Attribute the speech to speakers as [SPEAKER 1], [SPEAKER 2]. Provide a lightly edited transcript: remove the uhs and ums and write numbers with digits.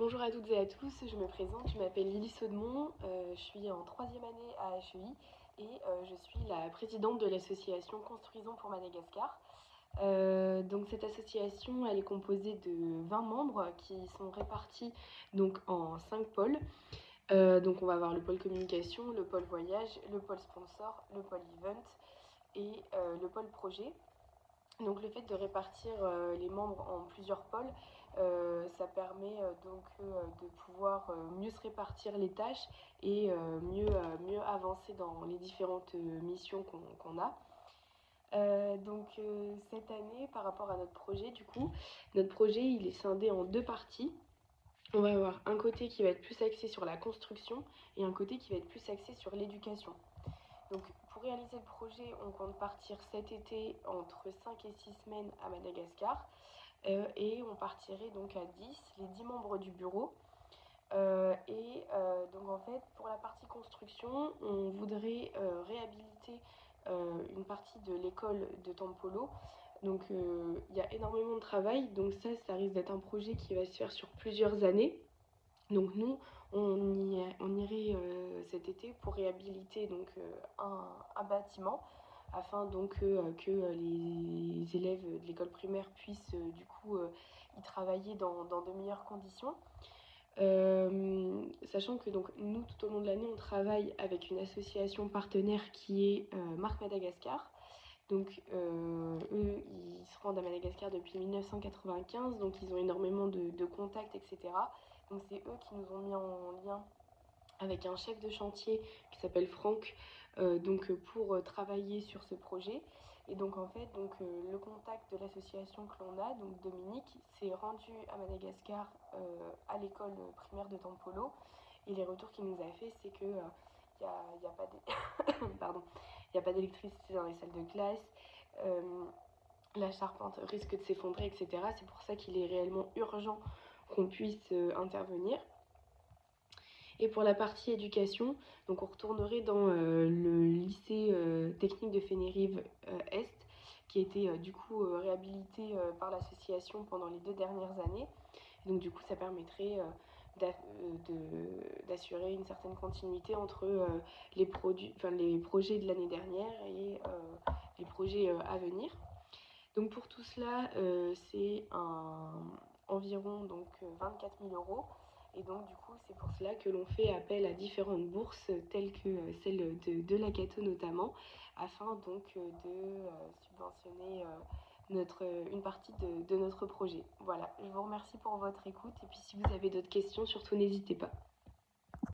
[SPEAKER 1] Bonjour à toutes et à tous, je me présente, je m'appelle Lily Saudemont, je suis en 3e année à HEI et je suis la présidente de l'association Construisons pour Madagascar. Donc cette association elle est composée de 20 membres qui sont répartis donc, en 5 pôles. Donc on va avoir le pôle communication, le pôle voyage, le pôle sponsor, le pôle event et le pôle projet. Donc le fait de répartir les membres en plusieurs pôles, ça permet de pouvoir mieux se répartir les tâches et mieux avancer dans les différentes missions qu'on a. Cette année, par rapport à notre projet, notre projet il est scindé en deux parties. On va avoir un côté qui va être plus axé sur la construction et un côté qui va être plus axé sur l'éducation. Donc pour réaliser le projet, on compte partir cet été entre 5 et 6 semaines à Madagascar et on partirait donc à 10, les 10 membres du bureau. Donc en fait, pour la partie construction, on voudrait réhabiliter une partie de l'école de Tampolo. Donc il y a énormément de travail, donc ça risque d'être un projet qui va se faire sur plusieurs années. Donc nous, on irait cet été pour réhabiliter donc, un bâtiment afin donc que les élèves de l'école primaire puissent y travailler dans de meilleures conditions. Sachant que donc, nous, tout au long de l'année, on travaille avec une association partenaire qui est Marc Madagascar. Donc eux, ils se rendent à Madagascar depuis 1995, donc ils ont énormément de contacts, etc. Donc c'est eux qui nous ont mis en lien avec un chef de chantier qui s'appelle Franck, pour travailler sur ce projet. Et donc en fait, le contact de l'association que l'on a, donc Dominique, s'est rendu à Madagascar à l'école primaire de Tampolo. Et les retours qu'il nous a fait, c'est que y a pas pardon, il n'y a pas d'électricité dans les salles de classe, la charpente risque de s'effondrer, etc. C'est pour ça qu'il est réellement urgent qu'on puisse intervenir. Et pour la partie éducation, donc on retournerait dans le lycée technique de Fénérive Est, qui a été réhabilité par l'association pendant les 2 dernières années. Et donc du coup, ça permettrait d'assurer une certaine continuité entre les projets de l'année dernière et les projets à venir. Donc pour tout cela, c'est environ 24 000 euros. Et donc du coup, c'est pour cela que l'on fait appel à différentes bourses, telles que celle de la Cato notamment, afin donc de subventionner une partie de notre projet. Voilà, je vous remercie pour votre écoute et puis si vous avez d'autres questions, surtout n'hésitez pas.